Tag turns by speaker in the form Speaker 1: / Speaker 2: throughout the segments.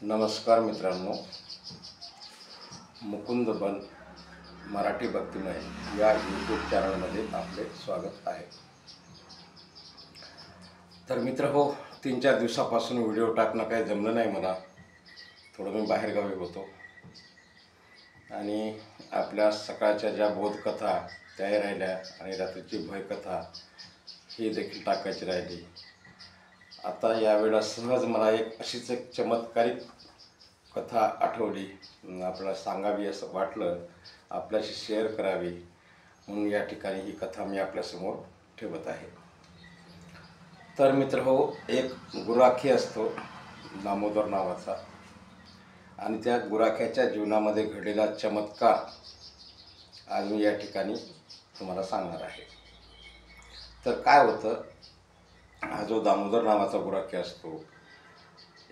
Speaker 1: नमस्कार मित्रांनो, मुकुंद बन मराठी भक्तिमय या यूट्यूब चॅनलमध्ये आपले स्वागत आहे। तर मित्र हो, 3-4 दिवसापासून व्हिडिओ टाकणं काही जमलं नाही मला। थोडं मी बाहेरगावी होतो आणि आपल्या सकाळच्या ज्या बोधकथा त्याही राहिल्या आणि रात्रीची भयकथा ही देखील टाकायची राहिली। आता यावेळेला सहज मला अशीच एक चमत्कारिक कथा आठवली, आपल्याला सांगावी असं वाटलं, आपल्याशी शेअर करावी म्हणून या ठिकाणी ही कथा मी आपल्यासमोर ठेवत आहे। तर मित्र हो, एक गुराखी असतो दामोदर नावाचा, आणि त्या गुराख्याच्या जीवनामध्ये घडलेला चमत्कार आज मी या ठिकाणी तुम्हाला सांगणार आहे। तर काय होतं, हा जो दामोदर नावाचा गुराखी असतो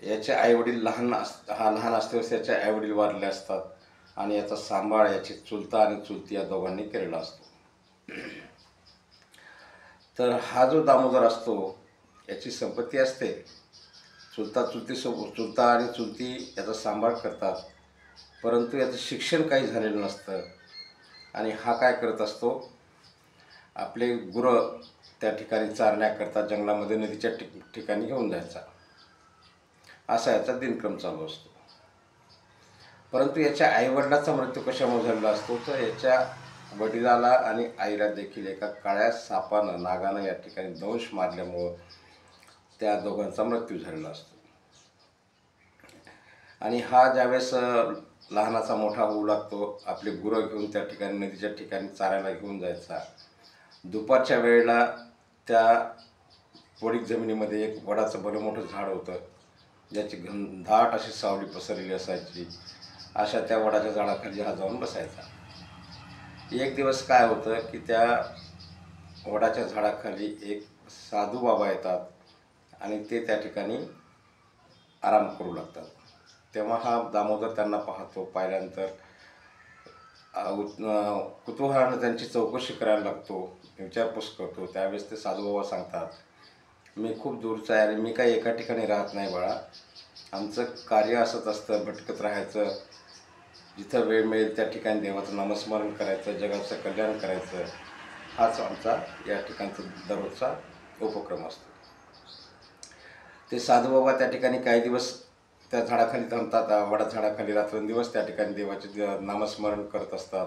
Speaker 1: याचे आईवडील लहान असल्यावर त्याचे आईवडील वारले असतात आणि याचा सांभाळ याची चुलता आणि चुलती या दोघांनी केलेला असतो। तर हा जो दामोदर असतो याची संपत्ती असते, चुलता आणि चुलती याचा सांभाळ करतात, परंतु याचं शिक्षण काही झालेलं नसतं आणि हा काय करत असतो, आपले गुरं त्या ठिकाणी चारण्याकरता जंगलामध्ये नदीच्या ठिकाणी घेऊन जायचा, असा याचा दिनक्रम चालू असतो। परंतु याच्या आईवडिलाचा मृत्यू कशामुळे झालेला असतो, तर याच्या वडिलाला आणि आईला देखील एका काळ्या सापानं, नागानं या ठिकाणी दंश मारल्यामुळं त्या दोघांचा मृत्यू झालेला असतो। आणि हा ज्यावेळेस लहानाचा मोठा होऊ लागतो, आपले गुरं घेऊन त्या ठिकाणी नदीच्या ठिकाणी चारायला घेऊन जायचा। दुपारच्या वेळेला त्या पडीक जमिनीमध्ये एक वडाचं भलं मोठं झाड होतं, ज्याची घनदाट अशी सावली पसरलेली असायची। अशा त्या वडाच्या झाडाखाली हा जाऊन बसायचा। एक दिवस काय होतं की त्या वडाच्या झाडाखाली एक साधू बाबा येतात आणि ते त्या ठिकाणी आराम करू लागतात। तेव्हा हा दामोदर त्यांना पाहिल्यानंतर कुतूहलानं त्यांची चौकशी करायला लागतो, विचारपूस करतो। त्यावेळेस ते साधू बाबा सांगतात, मी खूप दूरचा आहे आणि मी काही एका ठिकाणी राहत नाही बाळा, आमचं कार्य असंच असतं, भटकत राहायचं, जिथं वेळ मिळेल त्या ठिकाणी देवाचं नामस्मरण करायचं, जगाचं कल्याण करायचं, हाच आमचा या ठिकाणचा दररोजचा उपक्रम असतो। ते साधू बाबा त्या ठिकाणी काही दिवस त्या झाडाखाली थांबतात, वडा झाडाखाली रात्रंदिवस त्या ठिकाणी देवाचे नामस्मरण करत असतात,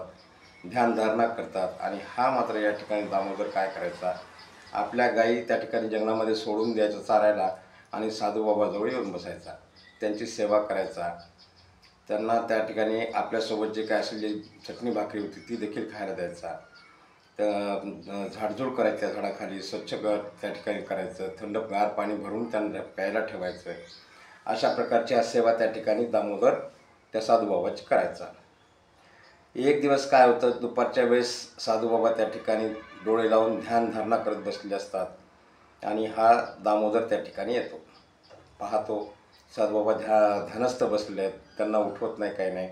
Speaker 1: ध्यानधारणा करतात। आणि हा मात्र या ठिकाणी दामोदर काय करायचा, आपल्या गायी त्या ठिकाणी जंगलामध्ये सोडून द्यायचं चारायला आणि साधू बाबाजवळ येऊन बसायचा, त्यांची सेवा करायचा, त्यांना त्या ठिकाणी आपल्यासोबत जे काय असेल जी चटणी भाकरी होती ती देखील खायला द्यायचा, झाडझूड करायचं त्या झाडाखाली, स्वच्छ त्या ठिकाणी करायचं, थंडगार पाणी भरून त्यांना प्यायला ठेवायचं। अशा प्रकारची सेवा त्या ठिकाणी दामोदर त्या साधूबाबाची करायचा। एक दिवस काय होतं, दुपारच्या वेळेस साधूबाबा त्या ठिकाणी डोळे लावून ध्यानधारणा करत बसलेले असतात आणि हा दामोदर त्या ठिकाणी येतो। पाहतो साधूबाबा ध्यानस्थ बसलेले आहेत, त्यांना उठवत नाही, काही नाही।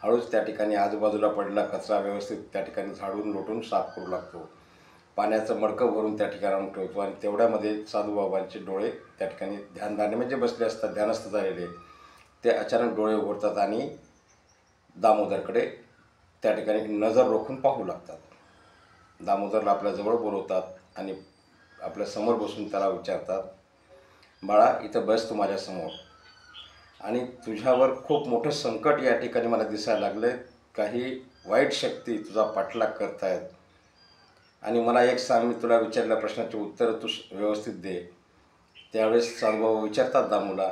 Speaker 1: हळूच त्या ठिकाणी आजूबाजूला पडलेला कचरा व्यवस्थित त्या ठिकाणी झाडून लोटून साफ करू लागतो, पाण्याचं मडकं भरून त्या ठिकाणी आणून ठेवतो आणि तेवढ्यामध्ये साधूबाबांचे डोळे त्या ठिकाणी ध्यानधारणेमध्ये म्हणजे बसले असतात, ध्यानस्थ झालेले, ते अचानक डोळे उघडतात आणि दामोदरकडे त्या ठिकाणी नजर रोखून पाहू लागतात। दामोदरला आपल्याजवळ बोलवतात आणि आपल्या समोर बसून त्याला विचारतात, बाळा इथं बस तू माझ्यासमोर, आणि तुझ्यावर खूप मोठं संकट या ठिकाणी मला दिसायला लागलं, काही वाईट शक्ती तुझा पाठलाग करतायत, आणि मला एक सांग, मी तुला विचारलेल्या प्रश्नाचे उत्तर तू व्यवस्थित दे। त्यावेळेस साधूबाबा विचारतात दामूला,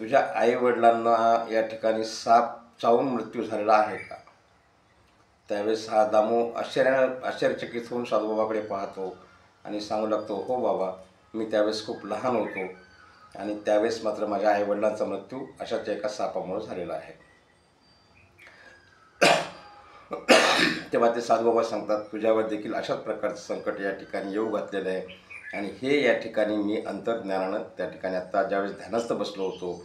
Speaker 1: तुझ्या आईवडिलांना या ठिकाणी साप चावून मृत्यू झालेला आहे का? त्यावेळेस हा दामू आश्चर्यचकित होऊन साधूबाबाकडे पाहतो आणि सांगू लागतो, हो बाबा, मी त्यावेळेस खूप लहान होतो आणि त्यावेळेस मात्र माझ्या आईवडिलांचा मृत्यू अशाच एका सापामुळे झालेला आहे। तेव्हा ते साधूबाबा सांगतात, तुझ्यावर देखील अशाच प्रकारचं संकट या ठिकाणी येऊ घातलेलं आहे, आणि हे या ठिकाणी मी अंतर्ज्ञानानं त्या ठिकाणी आत्ता ज्यावेळेस ध्यानस्थ बसलो होतो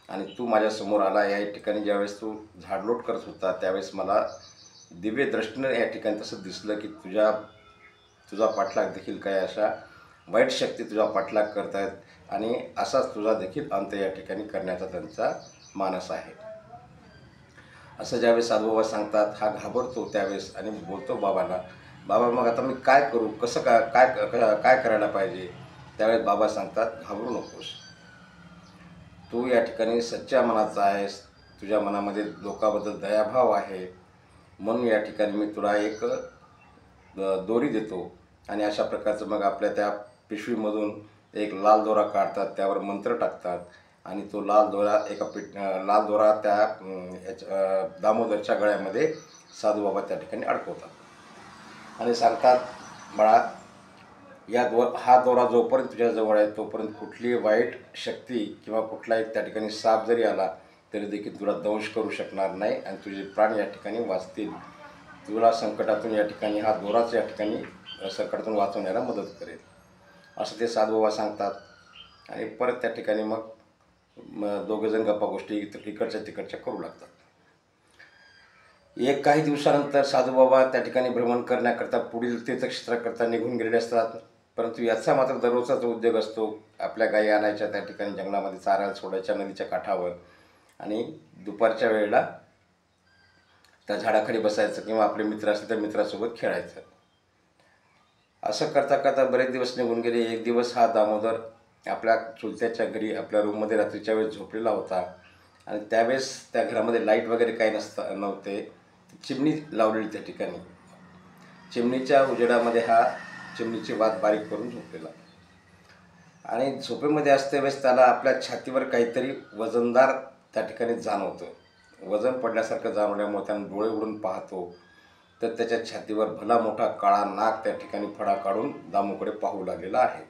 Speaker 1: आणि तू माझ्यासमोर आला, या ठिकाणी ज्यावेळेस तू झाडलोट करत होता त्यावेळेस मला दिव्य दृष्टीनं या ठिकाणी तसं दिसलं की तुझा पाठलाग देखील काही अशा वाईट शक्ती तुझा पाठलाग करतायत आणि असाच तुझा देखील अंत या ठिकाणी करण्याचा त्यांचा मानस आहे. असं ज्यावेळेस साधूबाबा सांगतात, हा घाबरतो त्यावेळेस आणि बोलतो बाबाला, बाबा मग आता मी काय करू, कसं काय करायला पाहिजे. त्यावेळेस बाबा सांगतात, घाबरू नकोस, तू या ठिकाणी सच्च्या मनाचा आहेस, तुझ्या मनामध्ये लोकांबद्दल दयाभाव आहे, म्हणून या ठिकाणी मी तुला एक दोरी देतो. आणि अशा प्रकारचं मग आपल्या त्या पिशवीमधून एक लाल दोरा काढतात, त्यावर मंत्र टाकतात आणि तो लाल दोरा लाल दोरा त्या दामोदरच्या गळ्यामध्ये साधूबाबा त्या ठिकाणी अडकवतात आणि सांगतात, बाळा हा दोरा जोपर्यंत तुझ्याजवळ आहे तोपर्यंत कुठली वाईट शक्ती किंवा कुठलाही त्या ठिकाणी साप जरी आला तरी देखील तुला दंश करू शकणार नाही आणि तुझे प्राण या ठिकाणी वाचतील. तुला संकटातून या ठिकाणी हा दोराच या ठिकाणी संकटातून वाचवण्याला मदत करेल, असं ते साधूबाबा सांगतात. आणि परत त्या ठिकाणी मग दोघंजण गप्पा गोष्टी इकडच्या तिकडच्या करू लागतात. काही दिवसानंतर साधूबाबा त्या ठिकाणी भ्रमण करण्याकरता पुढील तीर्थक्षेत्राकरता निघून गेलेले असतात. परंतु याचा मात्र दररोजचा जो उद्योग असतो, आपल्या गायी आणायच्या त्या ठिकाणी जंगलामध्ये चारायला सोडायच्या नदीच्या काठावर आणि दुपारच्या वेळेला त्या झाडाखाली बसायचं किंवा आपले मित्र असले तर मित्रासोबत खेळायचं. असं करता करता बरेच दिवस निघून गेले. एक दिवस हा दामोदर आपल्या चुलत्याच्या घरी आपल्या रूममध्ये रात्रीच्या वेळेस झोपलेला होता आणि त्यावेळेस त्या घरामध्ये लाईट वगैरे काही नव्हते. चिमणी लावलेली त्या ठिकाणी. चिमणीच्या उजेडामध्ये हा चिमणीची वात बारीक करून झोपलेला आणि झोपेमध्ये असतेवेळेस त्याला आपल्या छातीवर काहीतरी वजनदार त्या ठिकाणी जाणवतं. वजन पडल्यासारखं जाणवल्यामुळे त्यानं डोळे उघडून पाहतो तर त्याच्या छातीवर भला मोठा काळा नाग त्या ठिकाणी फडा काढून दामूकडे पाहू लागलेला आहे.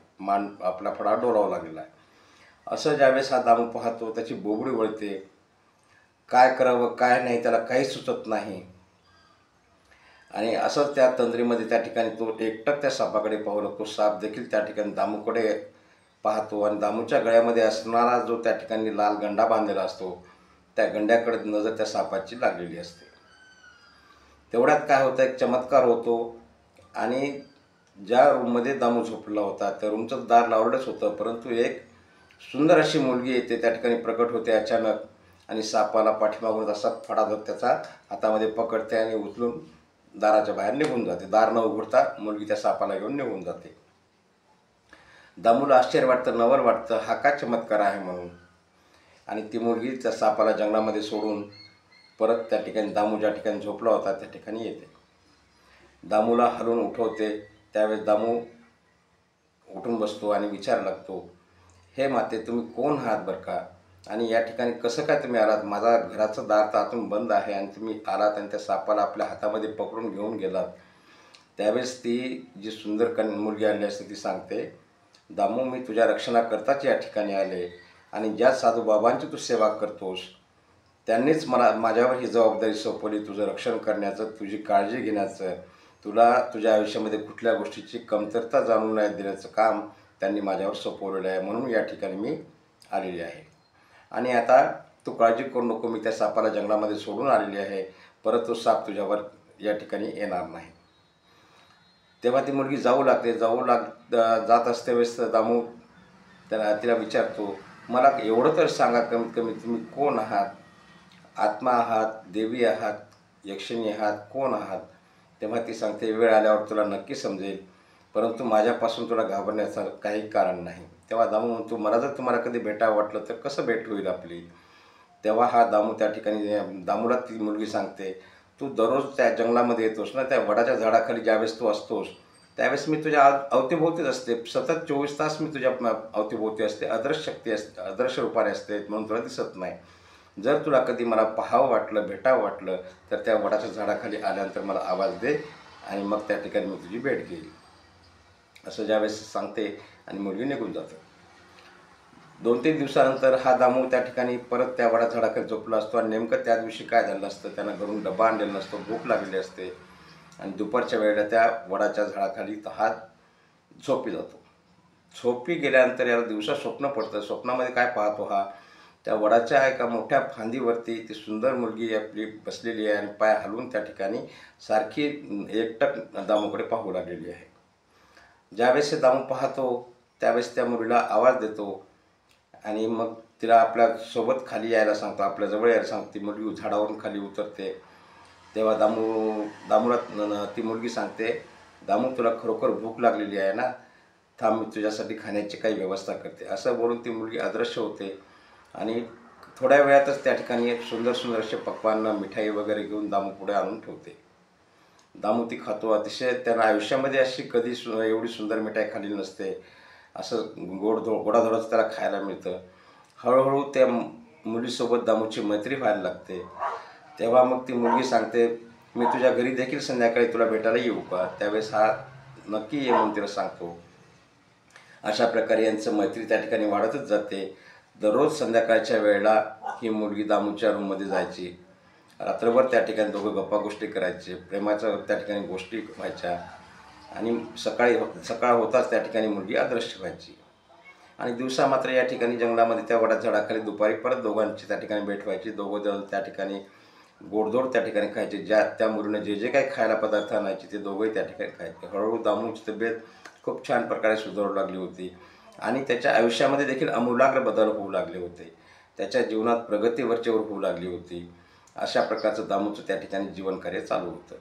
Speaker 1: आपला फडा डोलावू लागलेला आहे. असं ज्यावेळेस हा दामू पाहतो त्याची बोबडी वळते. काय करावं काय नाही त्याला काही सुचत नाही आणि असंच त्या तंद्रीमध्ये त्या ठिकाणी तो एकटक त्या सापाकडे पाहू लागतो. साप देखील त्या ठिकाणी दामूकडे पाहतो आणि दामूच्या गळ्यामध्ये असणारा जो त्या ठिकाणी लाल गंडा बांधलेला असतो त्या गंड्याकडे नजर त्या सापाची लागलेली असते. तेवढ्यात काय होतं, एक चमत्कार होतो आणि ज्या रूममध्ये दामू झोपलेला होता त्या रूमचं दार लावलेलंच होतं, परंतु एक सुंदर अशी मुलगी येते त्या ठिकाणी प्रकट होते अचानक आणि सापाला पाठीमागून असा फडा धरत त्याचा हातामध्ये पकडते आणि उचलून दाराच्या बाहेर निघून जाते. दार न उघडता मुलगी त्या सापाला घेऊन निघून जाते. दामूला आश्चर्य वाटतं, नवल वाटतं, हा काय चमत्कार आहे म्हणून. आणि ती मुलगी त्या सापाला जंगलामध्ये सोडून परत त्या ठिकाणी दामू ज्या ठिकाणी झोपला होता त्या ठिकाणी येते. दामूला हलवून उठवते. त्यावेळेस दामू उठून बसतो आणि विचार लागतो, हे माते तुम्ही कोण आहात बरं का, आणि या ठिकाणी कसं काय तुम्ही आलात. माझा घराचं दार तर आतून बंद आहे आणि तुम्ही आलात आणि त्या सापाला आपल्या हातामध्ये पकडून घेऊन गेलात. त्यावेळेस ती जी सुंदर मुलगी आली असते ती सांगते, दामू मी तुझ्या रक्षणाकरताच या ठिकाणी आले आणि ज्या साधूबाबांची तू सेवा करतोस त्यांनीच मला माझ्यावर ही जबाबदारी सोपवली, तुझं रक्षण करण्याचं, तुझी काळजी घेण्याचं, तुला तुझ्या आयुष्यामध्ये कुठल्या गोष्टीची कमतरता जाणून नाही देण्याचं काम त्यांनी माझ्यावर सोपवलेलं आहे, म्हणून या ठिकाणी मी आलेली आहे. आणि आता तू काळजी करू नको, मी त्या सापाला जंगलामध्ये सोडून आलेली आहे, परत तो साप तुझ्यावर या ठिकाणी येणार नाही. तेव्हा ती मुलगी जात असते वेळेस दामू तिला विचारतो, मला एवढं तर सांगा कमीत कमी तुम्ही कोण आहात, आत्मा आहात, देवी आहात, यक्षिणी आहात, कोण आहात. तेव्हा ती सांगते, वेळ आल्यावर तुला नक्की समजेल, परंतु माझ्यापासून तुला घाबरण्याचं काही कारण नाही. तेव्हा दामू म्हणतो, मला जर तुम्हाला कधी भेटावं वाटलं तर कसं भेट होईल आपली. तेव्हा हा दामू त्या ठिकाणी दामूला ती मुलगी सांगते, तू दररोज त्या जंगलामध्ये येतोस ना, त्या वडाच्या झाडाखाली ज्यावेळेस तू असतोस त्यावेळेस मी तुझ्या अवतीभोवतीच असते, सतत 24 तास मी तुझ्या अवतीभोवती असते, अदृश्य शक्ती असते, अदृश्य रूपाने असते, म्हणून तुला दिसत नाही. जर तुला कधी मला पाहावं वाटलं, भेटावं वाटलं तर त्या वडाच्या झाडाखाली आल्यानंतर मला आवाज दे आणि मग त्या ठिकाणी मी तुझी भेट घेईल, असं ज्यावेळेस सांगते आणि मुलगी निघून जाते. 2-3 दिवसानंतर हा दामू त्या ठिकाणी परत त्या वडा झाडाखाली झोपला असतो आणि नेमकं त्या दिवशी काय झालं असतं, त्यानं घरून डबा आणलेला नसतो, भूक लागलेली असते आणि दुपारच्या वेळेला त्या वडाच्या झाडाखाली हा झोपी जातो. झोपी गेल्यानंतर याला दिवसा स्वप्न पडतं. स्वप्नामध्ये काय पाहतो हा, त्या वडाच्या एका मोठ्या फांदीवरती ती सुंदर मुलगी आपली बसलेली आहे आणि पाय हलवून त्या ठिकाणी सारखी एकटक दामूकडे पाहू लागलेली आहे. ज्यावेळेस हे दामू पाहतो त्यावेळेस त्या मुलीला आवाज देतो आणि मग तिला आपल्या सोबत खाली यायला सांगतो, आपल्या जवळ यायला सांगतो. ती मुलगी झाडावरून खाली उतरते. तेव्हा दामूला ती मुलगी सांगते, दामू तुला खरोखर भूक लागलेली आहे ना, थांब मी तुझ्यासाठी खाण्याची काही व्यवस्था करते. असं बोलून ती मुलगी अदृश्य होते आणि थोड्या वेळातच त्या ठिकाणी एक सुंदर सुंदर असे पक्वान्न, मिठाई वगैरे घेऊन दामू पुढे आणून ठेवते. दामू ती खातो. अतिशय त्यानं आयुष्यामध्ये अशी कधी एवढी सुंदर मिठाई खाल्ली नसते. असं गोडाधोडाचं त्याला खायला मिळतं. हळूहळू त्या मुलीसोबत दामूची मैत्री व्हायला लागते. तेव्हा मग ती मुलगी सांगते, मी तुझ्या घरी देखील संध्याकाळी तुला भेटायला येऊ का? त्यावेळेस हा नक्की ये म्हणून तिला सांगतो. अशा प्रकारे यांचं मैत्री त्या ठिकाणी वाढतच जाते. दररोज संध्याकाळच्या वेळेला ही मुलगी दामूच्या रूममध्ये जायची. रात्रभर त्या ठिकाणी दोघं गप्पा गोष्टी करायचे, प्रेमाच्या त्या ठिकाणी गोष्टी व्हायच्या आणि सकाळ होताच त्या ठिकाणी मुलगी अदृश्य व्हायची. आणि दिवसा मात्र या ठिकाणी जंगलामध्ये त्या वडाच्या झाडाखाली दुपारी परत दोघांची त्या ठिकाणी भेट व्हायची. दोघं जण त्या ठिकाणी गोडधोड त्या ठिकाणी खायचे. त्या मुलीनं जे जे काही खायला पदार्थ आणायचे ते दोघंही त्या ठिकाणी खायचे. हळूहळू दामूची तब्येत खूप छान प्रकारे सुधारू लागली होती आणि त्याच्या आयुष्यामध्ये देखील आमूलाग्र बदल होऊ लागले होते. त्याच्या जीवनात प्रगती वरचेवर होऊ लागली होती. अशा प्रकारचं दामूचं त्या ठिकाणी जीवनकार्य चालू होतं.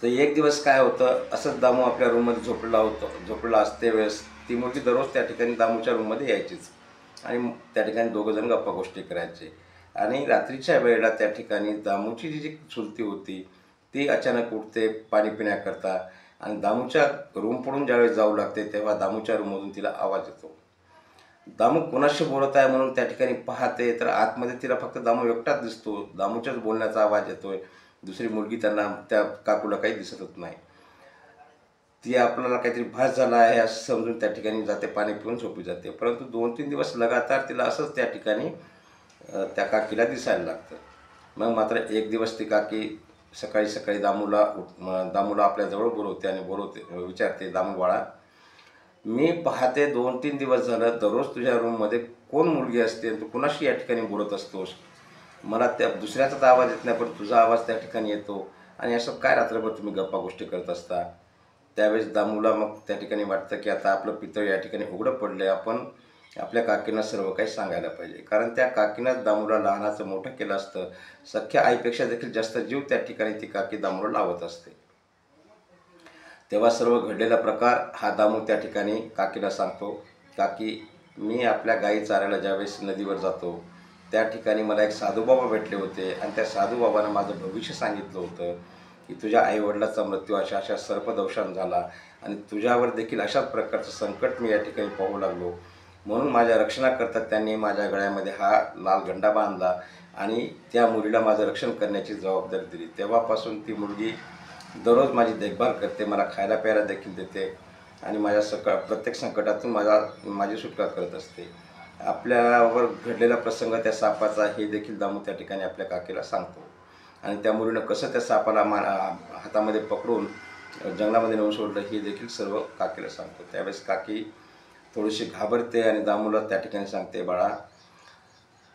Speaker 1: तर एक दिवस काय होतं, असंच दामू आपल्या रूममध्ये झोपलेला असते वेळेस ती मुलगी दररोज त्या ठिकाणी दामूच्या रूममध्ये यायचीच आणि त्या ठिकाणी दोघंजण गप्पा गोष्टी करायचे. आणि रात्रीच्या वेळेला त्या ठिकाणी दामूची जी चुलती होती ती अचानक उठते पाणी पिण्याकरता आणि दामूच्या रूम पडून ज्यावेळेस जाऊ लागते तेव्हा दामूच्या रूममधून तिला आवाज येतो. दामू कोणाशी बोलत आहे म्हणून त्या ठिकाणी पाहते तर आतमध्ये तिला फक्त दामू एकटाच दिसतो. दामूच्याच बोलण्याचा आवाज येतोय. दुसरी मुलगी त्यांना त्या काकूला काही दिसतच नाही. ती आपल्याला काहीतरी भास झाला आहे असं समजून त्या ठिकाणी जाते, पाणी पिऊन झोपी जाते. परंतु 2-3 दिवस लगातार तिला असंच त्या ठिकाणी त्या काकीला दिसायला लागतं. मग मात्र एक दिवस ती काकी सकाळी सकाळी दामूला आपल्याजवळ बोलवते आणि विचारते, दामू बाळा, मी पाहते 2-3 दिवस झालं दररोज तुझ्या रूममध्ये कोण मुलगी असते, तू कुणाशी या ठिकाणी बोलत असतोस? मला त्या दुसऱ्याचाच आवाज येत नाही पण तुझा आवाज त्या ठिकाणी येतो आणि असं काय रात्रभर तुम्ही गप्पा गोष्टी करत असता? त्यावेळेस दामूला मग त्या ठिकाणी वाटतं की आता आपलं पितळ या ठिकाणी उघडं पडलं आहे, आपण आपल्या काकींना सर्व काही सांगायला पाहिजे. कारण त्या काकीनं दामूला लहानाचं मोठं केलं असतं. सख्या आईपेक्षा देखील जास्त जीव त्या ठिकाणी ती काकी दामूला लावत असते. तेव्हा सर्व घडलेला प्रकार हा दामू त्या ठिकाणी काकीला सांगतो. काकी, मी आपल्या गाई चारायला ज्यावेळेस नदीवर जातो त्या ठिकाणी मला एक साधूबाबा भेटले होते आणि त्या साधूबाबानं माझं भविष्य सांगितलं होतं की तुझ्या आईवडिलाचा मृत्यू अशा अशा सर्पदंशाने झाला आणि तुझ्यावर देखील अशाच प्रकारचं संकट मी या ठिकाणी पाहू लागलो. म्हणून माझ्या रक्षणाकरता त्यांनी माझ्या गळ्यामध्ये हा लाल गंडा बांधला आणि त्या मुलीला माझं रक्षण करण्याची जबाबदारी दिली. तेव्हापासून ती मुलगी दररोज माझी देखभाल करते, मला खायला प्यायला देखील देते आणि माझ्या प्रत्येक संकटातून माझी सुटका करत असते. आपल्यावर घडलेला प्रसंग त्या सापाचा हे देखील दामू त्या ठिकाणी आपल्या काकीला सांगतो आणि त्या मुलीनं कसं त्या सापाला हातामध्ये पकडून जंगलामध्ये नेऊन सोडलं हे देखील सर्व काकीला सांगतो. त्यावेळेस काकी थोडीशी घाबरते आणि दामूला त्या ठिकाणी सांगते, बाळा,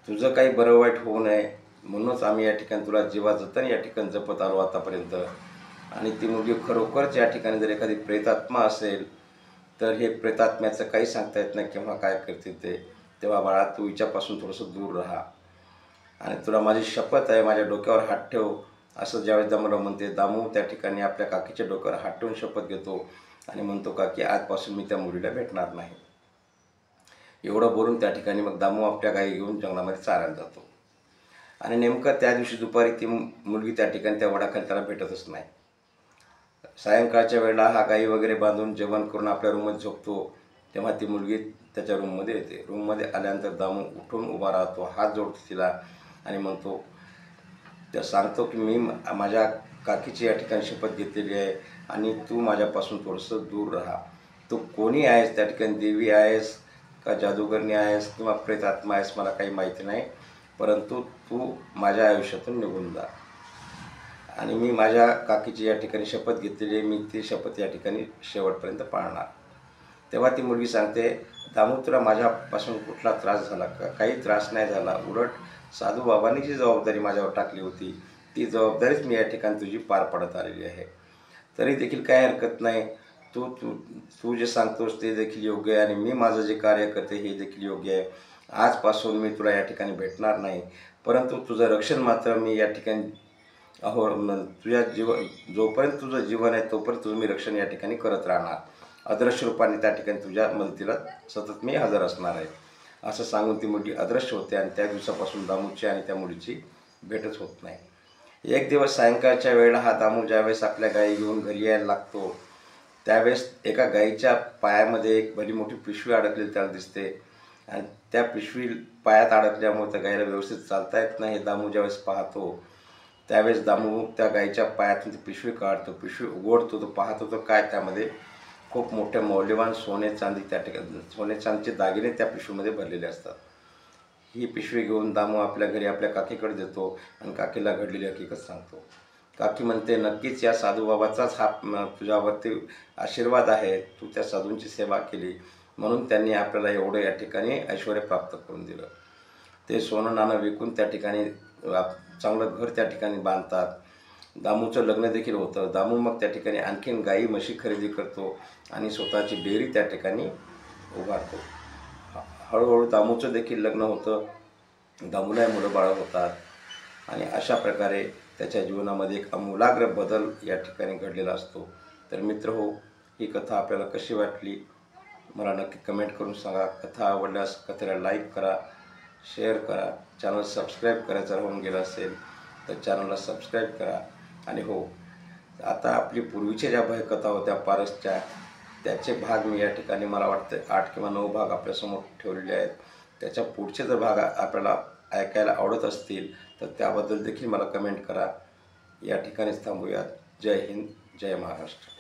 Speaker 1: तुझं काही बरं वाईट होऊ नये म्हणूनच आम्ही या ठिकाणी तुला जीवाजतन या ठिकाणी जपत आलो आतापर्यंत. आणि ती मुलगी खरोखरच या ठिकाणी जर एखादी प्रेतात्मा असेल तर हे प्रेतात्म्याचं काही सांगता येत नाही केव्हा काय करते ते. तेव्हा बाळा, तू हिच्यापासून थोडंसं दूर राहा आणि तुला माझी शपथ आहे, माझ्या डोक्यावर हात ठेव, असं ज्यावेळेस दामूला म्हणते. दामू त्या ठिकाणी आपल्या काकीच्या डोक्यावर हात ठेवून शपथ घेतो आणि म्हणतो, काकी, आजपासून मी त्या मुलीला भेटणार नाही. एवढं बोलून त्या ठिकाणी मग दामू आपल्या गाई घेऊन जंगलामध्ये चारायला जातो आणि नेमकं त्या दिवशी दुपारी ती मुलगी त्या ठिकाणी त्या वडाखाली त्याला भेटतच नाही. सायंकाळच्या वेळेला हा गाई वगैरे बांधून जेवण करून आपल्या रूममध्ये झोपतो. तेव्हा ती मुलगी त्याच्या रूममध्ये येते. रूममध्ये आल्यानंतर दामू उठून उभा राहतो, हात जोडतो तिला आणि म्हणतो, त्या सांगतो की मी माझ्या काकीची या ठिकाणी शपथ घेतलेली आहे आणि तू माझ्यापासून थोडंसं दूर राहा. तू कोणी आहेस, त्या ठिकाणी देवी आहेस का जादूगरणी आहेस किंवा प्रेतात्मा आहेस मला काही माहिती नाही, परंतु तू माझ्या आयुष्यातून निघून जा आणि मी माझ्या काकीची या ठिकाणी शपथ घेतलेली आहे, मी ती शपथ या ठिकाणी शेवटपर्यंत पाळणार. तेव्हा ती मुलगी सांगते, दामू, तुला माझ्यापासून कुठला त्रास झाला का? काही त्रास नाही झाला. उलट साधूबाबांनी जी जबाबदारी माझ्यावर टाकली होती ती जबाबदारीच मी या ठिकाणी तुझी पार पडत आलेली आहे. तरी देखील काय हरकत नाही, तू तू तू जे सांगतोस ते देखील योग्य आहे आणि मी माझं जे कार्य करते हे देखील योग्य आहे. आजपासून मी तुला या ठिकाणी भेटणार नाही, परंतु तुझं रक्षण मात्र मी या ठिकाणी तुझ्या जोपर्यंत तुझं जीवन आहे तोपर्यंत तुझं मी रक्षण या ठिकाणी करत राहणार. अदृश्य रूपाने त्या ठिकाणी तुझ्या मदतीला सतत मी हजर असणार आहे, असं सांगून ती मुलगी अदृश्य होते आणि त्या दिवसापासून दामूची आणि त्या मुलीची भेटच होत नाही. एक दिवस सायंकाळच्या वेळेला हा दामू ज्यावेळेस आपल्या गाई घेऊन घरी यायला लागतो, त्यावेळेस एका गाईच्या पायामध्ये एक भली मोठी पिशवी अडकलेली त्याला दिसते आणि त्या पिशवी पायात अडकल्यामुळे त्या गाईला व्यवस्थित चालता येत नाही. हे दामू ज्यावेळेस पाहतो, त्यावेळेस दामू त्या गाईच्या पायातून ती पिशवी काढतो, पिशवी उघडतो. तो पाहतो तर काय त्यामध्ये खूप मोठे मौल्यवान सोने चांदी त्या ठिकाणी सोने चांदीचे दागिने त्या पिशवीमध्ये भरलेले असतात. ही पिशवी घेऊन दामू आपल्या घरी आपल्या काकीकडे देतो आणि काकीला घडलेली हकीकत सांगतो. काकी म्हणते, नक्कीच या साधूबाबाचाच हा तुझ्यावरती आशीर्वाद आहे. तू त्या साधूंची सेवा केली म्हणून त्यांनी आपल्याला एवढं या ठिकाणी ऐश्वर प्राप्त करून दिलं. ते सोनं नाणं विकून त्या ठिकाणी चांगलं घर त्या ठिकाणी बांधतात. दामूचं लग्न देखील होतं. दामू मग त्या ठिकाणी आणखीन गाई म्हशी खरेदी करतो आणि स्वतःची डेअरी त्या ठिकाणी उभारतो. हळूहळू दामूचं देखील लग्न होतं. दामूला मुलं बाळं होतात आणि अशा प्रकारे त्याच्या जीवनामध्ये एक आमूलाग्र बदल या ठिकाणी घडलेला असतो. तर मित्रहो, ही कथा आपल्याला कशी वाटली मला नक्की कमेंट करून सांगा. कथा आवडल्यास कथेला लाईक करा, शेअर करा. चॅनल सबस्क्राईब करायचं राहून गेलं असेल तर चॅनलला सबस्क्राईब करा. आणि हो, आता आपली पूर्वीच्या ज्या भयकथा होत्या पारसच्या, त्याचे भाग मी या ठिकाणी मला वाटतं 8 किंवा 9 भाग आपल्यासमोर ठेवलेले आहेत. त्याच्या पुढचे जर भाग आपल्याला ऐकायला आवडत असतील तर त्याबद्दल देखील मला कमेंट करा. या ठिकाणीच थांबूयात. जय हिंद, जय महाराष्ट्र.